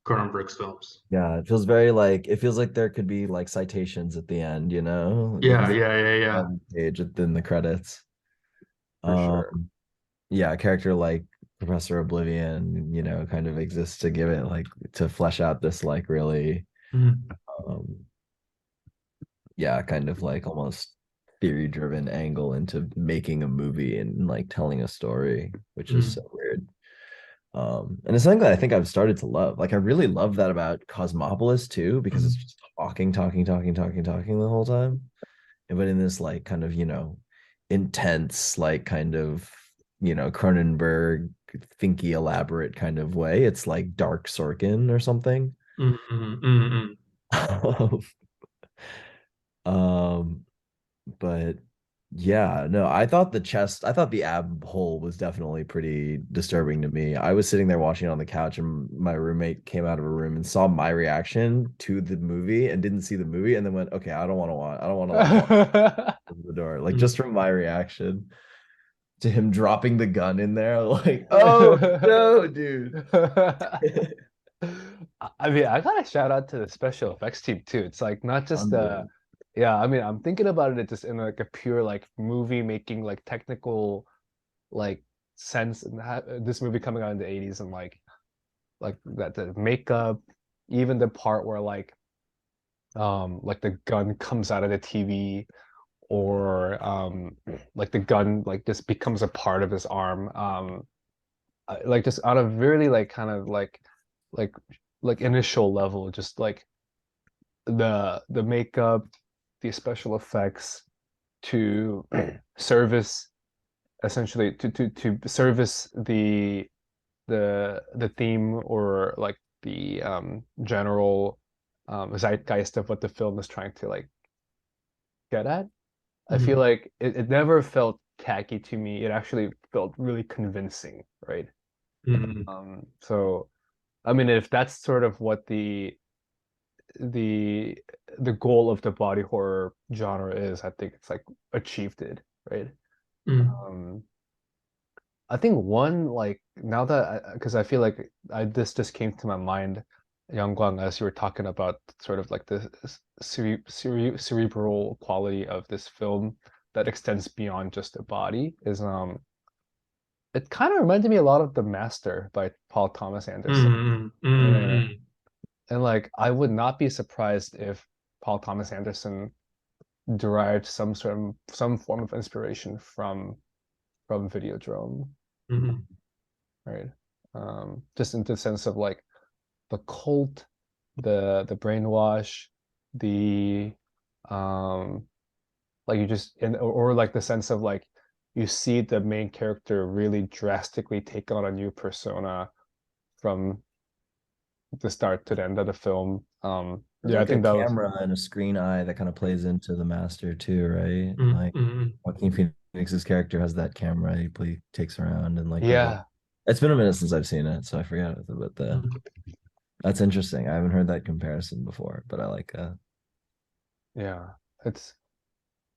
Cronenberg's films. Yeah, it feels very like it feels like there could be like citations at the end, you know, Yeah, literally yeah, yeah, yeah, on the page within the credits. For sure. Um, yeah, a character like Professor Oblivion, kind of exists to give it like to flesh out this like really Mhm. um yeah, kind of like almost theory driven angle into making a movie and like telling a story, which is so Mhm. weird. And it's something that I think I've started to love. Like I really love that about Cosmopolis too, because it's Mhm. just talking, talking, talking, talking, talking the whole time. And but in this like kind of, intense, like kind of, Cronenberg, thinky, elaborate kind of way. It's like Dark Sorkin or something. Mhm. Mhm. Mhm. Um, but yeah, no, I thought the ab hole was definitely pretty disturbing to me. I was sitting there watching it on the couch, and my roommate came out of a room and saw my reaction to the movie and didn't see the movie, and then went, "Okay, I don't want to like walk out the door." Like just from my reaction to him dropping the gun in there, like, "Oh no, dude." I mean, I gotta shout out to the special effects team too. It's like not just Unbelievable. yeah, I mean, I'm thinking about it just in like a pure like movie making like technical like sense and this movie coming out in the 80s and like that the makeup, even the part where like the gun comes out of the TV or like the gun like just becomes a part of his arm. Like just on a really like kind of like like initial level, just like the makeup, the special effects to service essentially to service the theme or like the general zeitgeist of what the film is trying to like get at. I feel Mhm. like it never felt tacky to me. It actually felt really convincing, right? Mhm. So I mean, if that's sort of what the the goal of the body horror genre is, I think it's like achieved it, right? Mhm. Um, I think one like now that because I feel like this just came to my mind, Yang as you were talking about sort of like the cerebral quality of this film that extends beyond just the body is it kind of reminded me a lot of The Master by Paul Thomas Anderson. Mhm. Yeah. Mhm. And like I would not be surprised if Paul Thomas Anderson derived some form of inspiration from Videodrome, Mhm. right? Just in the sense of like the cult, the brainwash, the um like you just or like the sense of like you see the main character really drastically take on a new persona from the start to the end of the film. There's Yeah, I like a think that was camera and a screen eye that kind of plays into the master too, right? Mm, Like mm, Joaquin Phoenix's character has that camera takes around and like there's all. yeah, It's been a minute since I've seen it, so I forgot it, but mm, that's interesting. I haven't heard that comparison before, but I like yeah. It's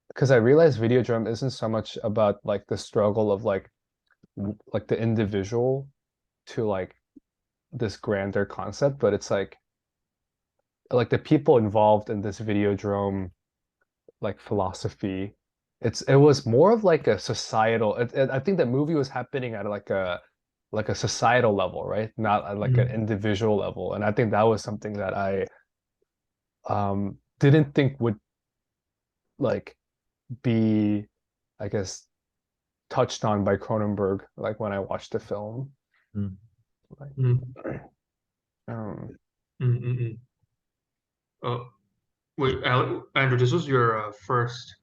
because I realized Videodrome isn't so much about like the struggle of like the individual to like this grander concept, but it's like the people involved in this Videodrome like philosophy. It was more of like a societal. I think the movie was happening at like a societal level, right? Not at like an mm, individual level. And I think that was something that I didn't think would like be, I guess, touched on by Cronenberg like when I watched the film. mm. Like, mm, um, mm, mm, mm. Oh, wait, Andrew, this was your first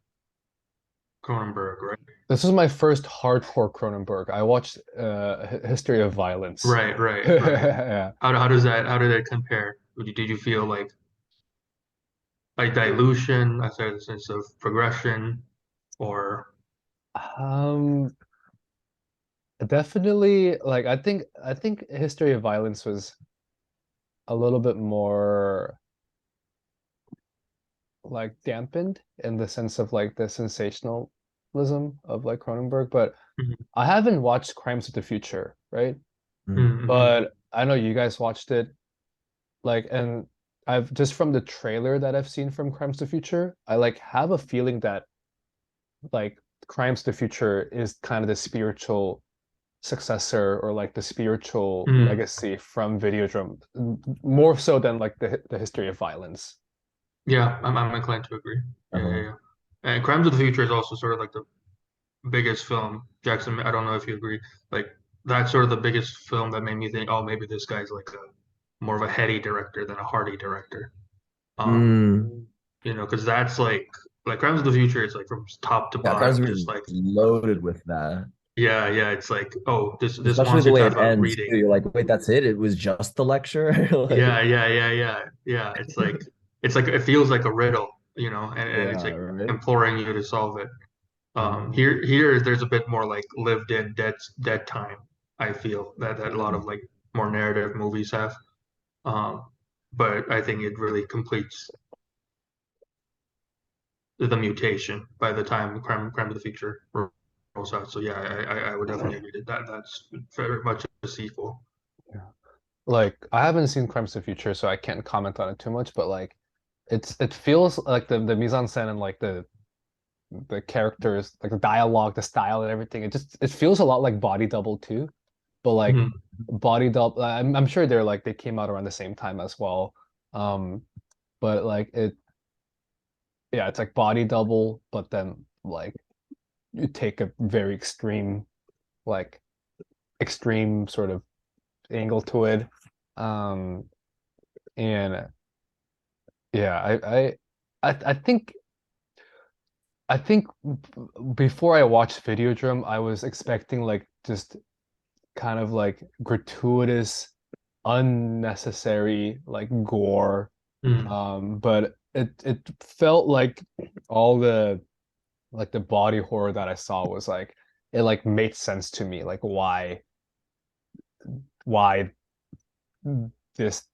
Cronenberg, right? this is my first hardcore Cronenberg. I watched History of Violence. Right, right, right. Yeah. How did that compare? Did you feel like dilution, I said a sense of progression, or Um, Definitely like I think History of Violence was a little bit more like dampened in the sense of like the sensationalism of like Cronenberg, but Mhm, I haven't watched Crimes of the Future, right? Mm. mhm, mhm, But I know you guys watched it, like, and I've just from the trailer that I've seen from Crimes of the Future, I like have a feeling that like Crimes of the Future is kind of the spiritual successor or like the spiritual mhm. legacy from Videodrome, more so than like the history of violence. Yeah, I'm inclined to agree. Yeah, yeah, Uh-huh. yeah. And Crimes of the Future is also sort of like the biggest film. Jackson, I don't know if you agree. Like that's sort of the biggest film that made me think, oh, maybe this guy's like a more of a heady director than a hearty director. Um, Mm. because that's like Crimes of the Future is like from top to Yeah, Crimes bottom, of the Future just is like loaded with that. yeah, yeah. It's like, oh, this Especially wants the you to way have it a ends reading. too. You're like, wait, that's it? It was just the lecture? Yeah, Like, yeah, yeah, yeah, yeah. It's like it feels like a riddle, and it's yeah, like right? imploring you to solve it. Uh-huh. Here there's a bit more like lived in dead time. I feel that a lot Mm. of like more narrative movies have. Um, but I think it really completes the mutation by the time Crime of the Future rolls out. So yeah, I would definitely agree that that's very much a sequel. Yeah. Like I haven't seen Crimes of the Future, so I can't comment on it too much, but like it feels like the mise en scène and like the characters, like the dialogue, the style and everything, it feels a lot like Body Double too. But like Mhm, Body Double, I'm sure they're like they came out around the same time as well. Um, but like yeah, it's like Body Double, but then like you take a very like extreme sort of angle to it. Um, and yeah, I think before I watched Videodrome, I was expecting like just kind of like gratuitous, unnecessary like gore. mhm, But it felt like all the like the body horror that I saw was like it like made sense to me, like why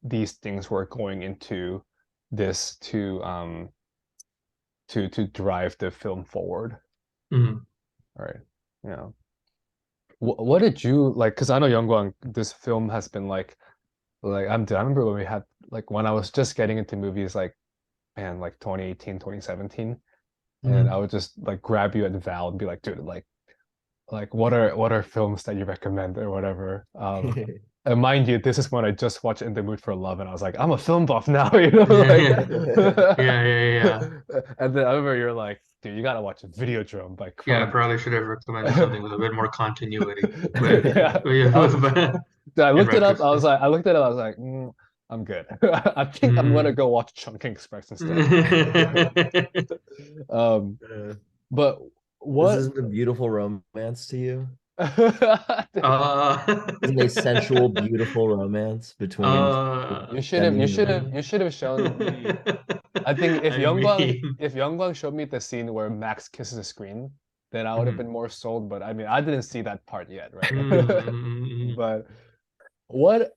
these things were going into this to drive the film forward. mhm. Right. Yeah. What did you like? Because I know Youngwang, this film has been like I remember when we had like when I was just getting into movies like man like 2018, 2017, and I Mhm. would just like grab you at Val and be like, dude, like what are films that you recommend or whatever. And mind you, this is when I just watched In the Mood for Love, and I was like, I'm a film buff now, like. Yeah, yeah, yeah. And then I remember you're like, dude, you gotta watch Videodrome by Yeah, I Cronenberg. probably should have recommended something with a bit more continuity, but, Yeah, but yeah, I, but I in looked it up. retrospect. I looked it up. I was like, I'm good. I think I'm gonna Mm. go watch Chunking Express instead. Um, but This what isn't a beautiful romance to you? Isn't a sensual, uh, beautiful romance between uh, demi-human? you should have shown me. I think I mean, if Youngblood showed me the scene where Max kisses the screen, then I would have mhm. been more sold. But I mean, I didn't see that part yet, right? Mm, But what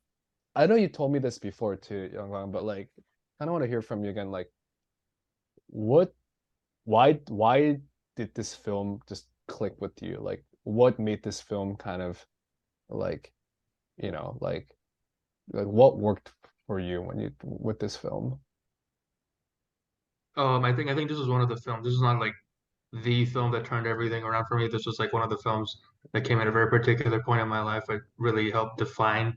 I know you told me this before too, Youngblood, but like, I don't want to hear from you again. Like, what, why did this film just click with you? Like, what made this film kind of like, you know, like what worked for you when you with this film? I think this was one of the films. This is not like the film that turned everything around for me. This was like one of the films that came at a very particular point in my life. It really helped define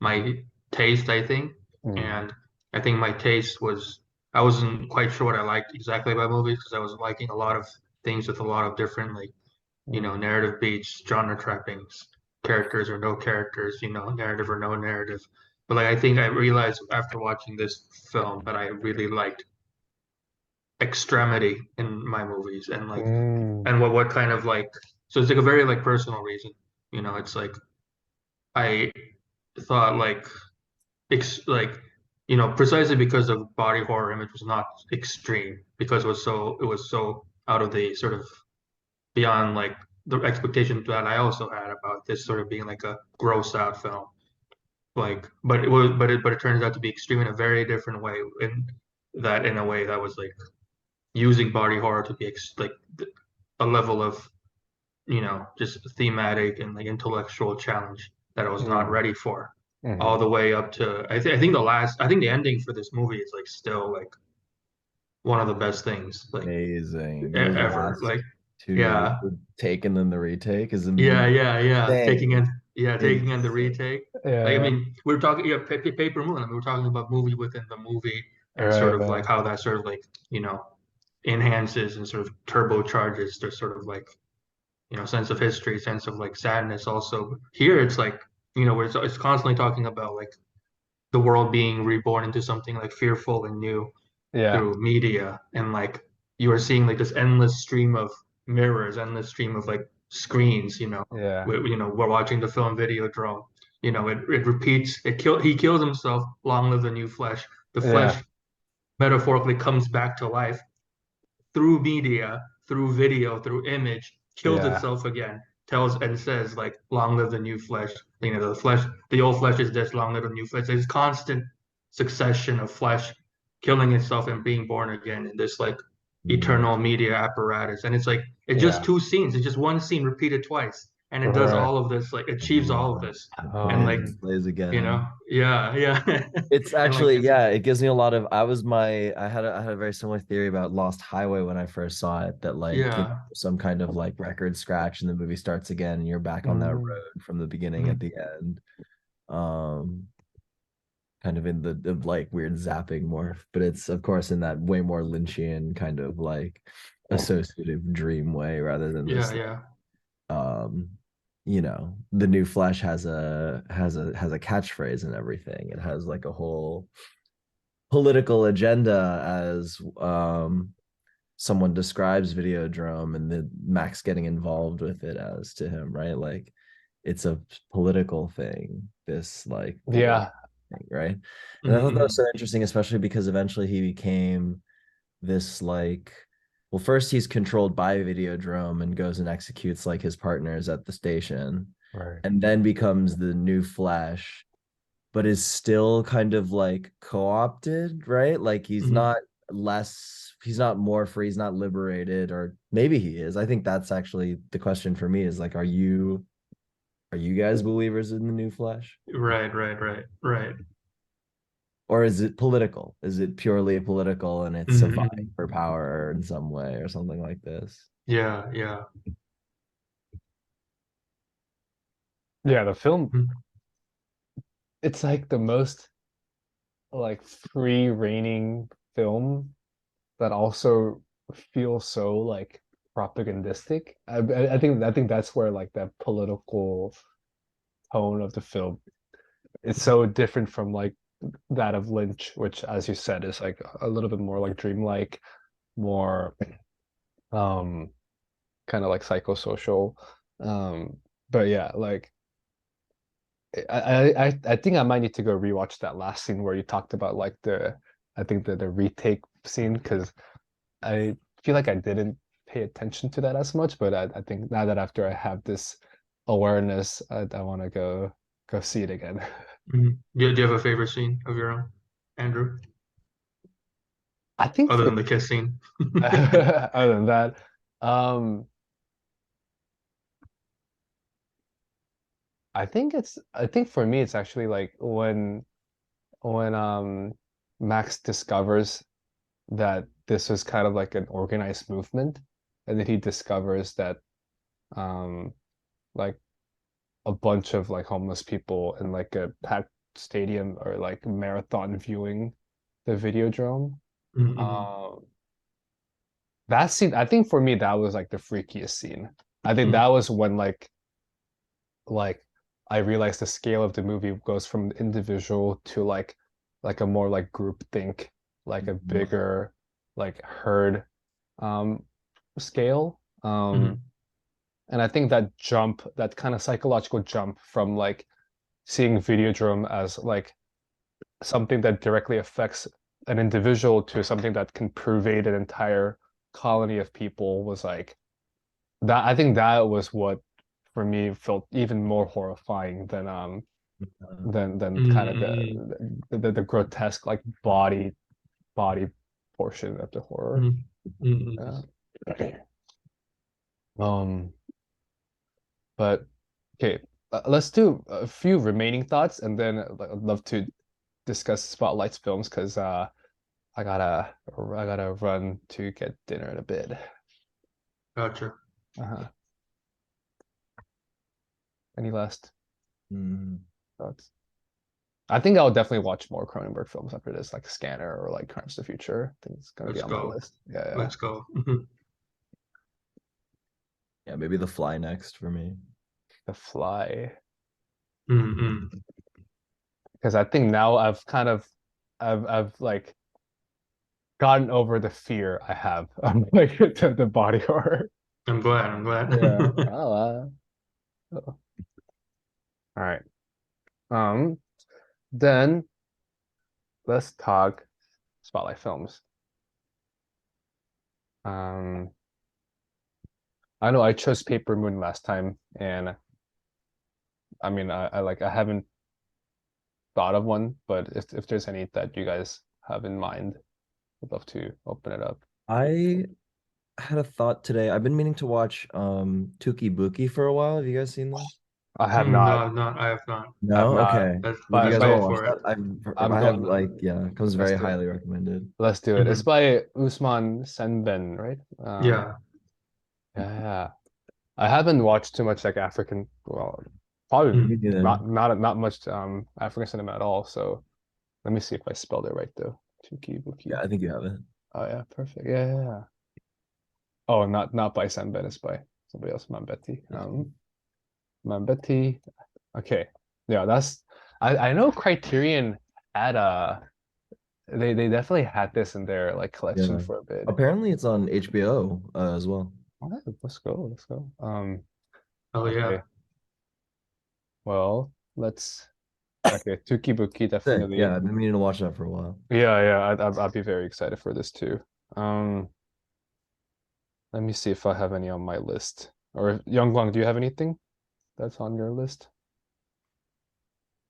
my taste, I think. Mm, And I think my taste was, I wasn't quite sure what I liked exactly about movies because I was liking a lot of things with a lot of different, like, mm, narrative beats, genre trappings, characters or no characters, narrative or no narrative. But like, I think I realized after watching this film that I really liked extremity in my movies and like, mm, and what kind of like, so it's like a very like personal reason. It's like I thought like like precisely because the body horror image was not extreme because it was so out of the sort of beyond like the expectation that I also had about this sort of being like a gross out film. Like, but it turns out to be extreme in a very different way, in a way that was like using body horror to be a level of just thematic and like intellectual challenge that I was not mm, ready for. All mm. the way up to I think the ending for this movie is like still like one of the best things like Amazing. Those ever. last Like, two, yeah, the take and then the retake is yeah. insane. Taking in the Insane. retake. Like, I Yeah, mean, we are talking, yeah, Paper Moon. I mean, we're talking about movie within the movie and right, sort of like right. how that sort of like enhances and sort of turbocharges their sort of like sense of history, sense of like sadness. Also, here it's like where it's constantly talking about like the world being reborn into something like fearful and new Yeah, through media, and like you are seeing like this endless stream of mirrors, endless stream of like screens. yeah, We're watching the film Videodrome. It repeats. He kills himself. Long live the new flesh. The yeah, flesh metaphorically comes back to life through media, through video, through image, kills yeah, itself again, tells and says like, "Long live the new flesh." The flesh, the old flesh is this. Long live the new flesh. There's constant succession of flesh killing itself and being born again in this like Mm. eternal media apparatus. And it's like it's just yeah. two scenes. It's just one scene repeated twice, and it does Right. all of this. Like achieves all of Mm. this, It and plays like Um, and plays again. yeah. It's And like actually, it's yeah, it gives me a lot of I had a very similar theory about Lost Highway when I first saw it, that like, yeah. some kind of like record scratch and the movie starts again and you're back on that mm, road from the beginning at Mhm. the end. Um, Kind of in the like weird zapping morph, but it's of course in that way more Lynchian kind of like associative dream way rather than Yeah, this yeah. um the new flesh has a catchphrase and everything. It has like a whole political agenda as someone describes Videodrome and the Max getting involved with it as to him, right? Like it's a political thing, this like blood yeah, thing, right? And I thought that was Mhm. so interesting, especially because eventually he became this like, well, first he's controlled by Videodrome and goes and executes like his partners at the station, right. and then becomes the new Flash, but is still kind of like co-opted, right? Like Mhm. he's not more free, he's not liberated, or maybe he is. I think that's actually the question for me is like, are you guys believers in the new Flash? Right. Or is it political? Is it purely political and it's a vying Mhm. for power in some way or something like this? Yeah. Yeah, the film, Mhm. it's like the most like free reigning film that also feels so like propagandistic. I think that's where like that political tone of the film is so different from like that of Lynch, which as you said is like a little bit more like dreamlike, more um kind of like psychosocial. Um, but yeah, like I think I might need to go rewatch that last scene where you talked about like I think the retake scene because I feel like I didn't pay attention to that as much, but I think now that after I have this awareness, I want to go see it again. Mhm. Do you have a favorite scene of your own, Andrew, I think other for than the kiss scene? other than that, um, I think for me it's actually like when Max discovers that this was kind of like an organized movement, and then he discovers that um like a bunch of like homeless people in like a packed stadium or like marathon viewing the Videodrome. Mm-hmm. Um, that scene, I think for me that was like the freakiest scene. I think that Mm-hmm. was when like I realized the scale of the movie goes from individual to like a more like group think, like a bigger like herd um scale. And I think that jump, that kind of psychological jump from like seeing Videodrome as like something that directly affects an individual to something that can pervade an entire colony of people was like that. I think that was what for me felt even more horrifying than kind of Mm-hmm. the grotesque like body portion of the horror. Mm-hmm. Yeah. Um, but okay, let's do a few remaining thoughts, and then I'd love to discuss Spotlight's films because I gotta run to get dinner in a bit. Gotcha. Uh-huh. Any last Mhm. thoughts? I think I'll definitely watch more Cronenberg films after this, like Scanner or like Crimes of the Future. I think it's gonna be Let's on my go. list. Yeah, yeah. Let's go. Mhm. Yeah, maybe The Fly next for me. The Fly. Mm-hmm. Because I think now I've like gotten over the fear I have of like the body horror. I'm glad. I'm Yeah. glad. Oh. All right. Um, then let's talk Spotlight films. Um, I know I chose Paper Moon last time, and I mean I haven't thought of one, but if there's any that you guys have in mind, I'd love to open it up. I had a thought today. I've been meaning to watch Tuki Buki for a while. Have you guys seen that? I have not, No, not. I have not. I have No? not, Okay. That's, Would you but guys go want to but watch for it. that? I'm I have definitely like, yeah, comes let's very do it. highly recommended. Let's do it. It's Hmm. by Usman Senben, right? Yeah. Yeah. I haven't watched too much like African, well, probably Me Mm. neither. not much African cinema at all. So let me see if I spelled it right though. Tuki Yeah, Buki. I think you have it. Oh yeah, perfect. Yeah, yeah, yeah. Oh, not by Senben, it's by somebody else, Mambeti. Mambeti. Okay. Yeah, that's I know Criterion had they definitely had this in their like collection Yeah. for a bit. Apparently it's on HBO as well. All right, let's go. Let's go. Oh Okay. yeah. Well, let's okay, Tukibuki Sick. definitely. Yeah, I've been meaning to watch that for a while. Yeah, yeah, I'd be very excited for this too. Um, let me see if I have any on my list. Or Youngguang, do you have anything that's on your list?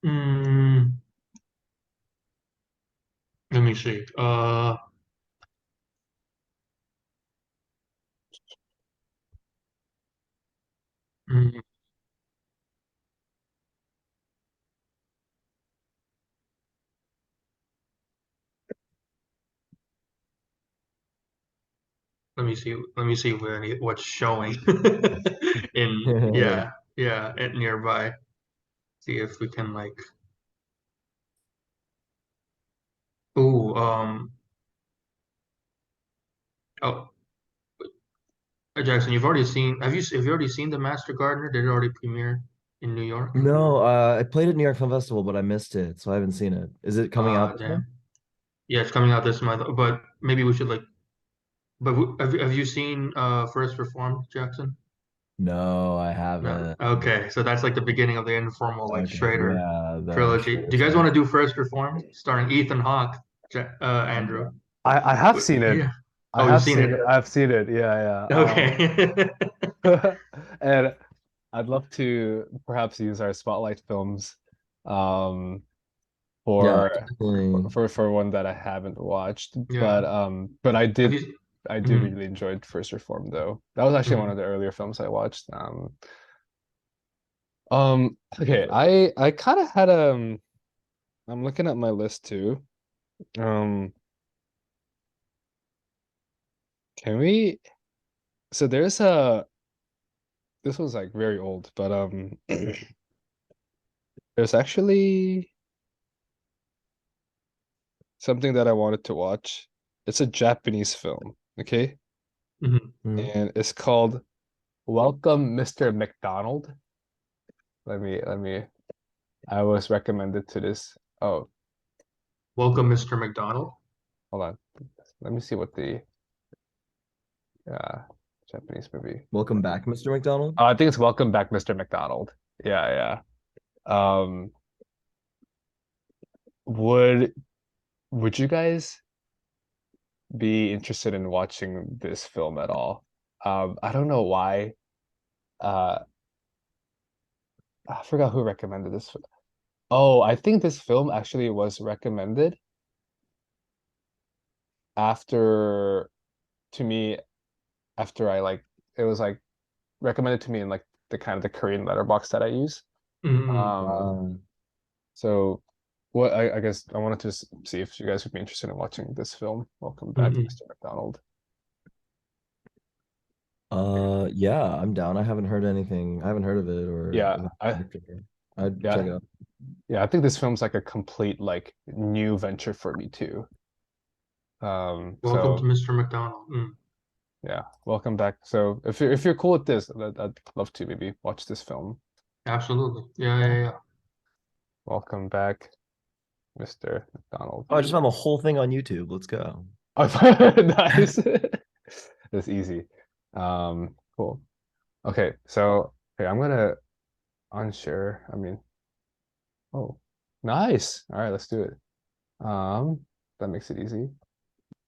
Mm, let me see. Mm, let me see. Let me see what's showing in yeah at nearby. See if we can like. Ooh. Oh, Jackson, you've already seen. Have you already seen The Master Gardener? Did it already premiere in New York? No, I played at New York Film Festival, but I missed it, so I haven't seen it. Is it coming out this month? Damn. Yeah, it's coming out this month. But maybe we should like But have you seen First Reformed, Jackson? No, I No. haven't. Okay, so that's like the beginning of the informal like Okay, Schrader yeah, the trilogy. Schrader Do you guys want trilogy. to do First Reformed, starring Ethan Hawke, Andrew? I have seen it. Yeah. I Oh, you've have seen seen it. it. I've seen it. Yeah, Okay. and I'd love to perhaps use our spotlight films um Yeah, for definitely. for one that I haven't watched. Yeah. But Have you? I did Mhm, really enjoyed First Reform though. That was actually one of mhm. the earlier films I watched. Okay, I kind of had I'm looking at my list too. Um, can we? So there's a this was like very old, but there's actually something that I wanted to watch. It's a Japanese film, okay? Mhm. Mhm. And it's called Welcome, Mr. McDonald. Let me I was recommended to this. Oh, Welcome, Mr. McDonald. hold on. Let me see what the uh Japanese movie. Welcome back, Mr. McDonald. Oh, I think it's Welcome Back, Mr. McDonald. Yeah. Um, would would you guys be interested in watching this film at all? I don't know why. Uh, I forgot who recommended this. Oh, I think this film actually was recommended after to me after I like it was like recommended to me in like the kind of the Korean letterbox that I use. Mhm. Um, so what I guess I wanted to see if you guys would be interested in watching this film. Welcome back, Mhm. Mr. McDonald. Yeah, I'm down. I haven't heard anything. I haven't heard of it or Yeah, of the I actor. I'd check yeah it out. yeah I think this film's like a complete like new venture for me too. Welcome to So Mr. McDonald. Mm. yeah, welcome back. So if you're cool with this, I'd love to maybe watch this film. Absolutely. Yeah, Yeah, yeah, yeah. welcome back, Mr. McDonald. Oh, I just found the whole thing on YouTube. Let's go. Oh, nice. That's easy. Cool. Okay, so okay, I'm gonna unshare. I mean, oh, nice. All right, let's do it. That makes it easy.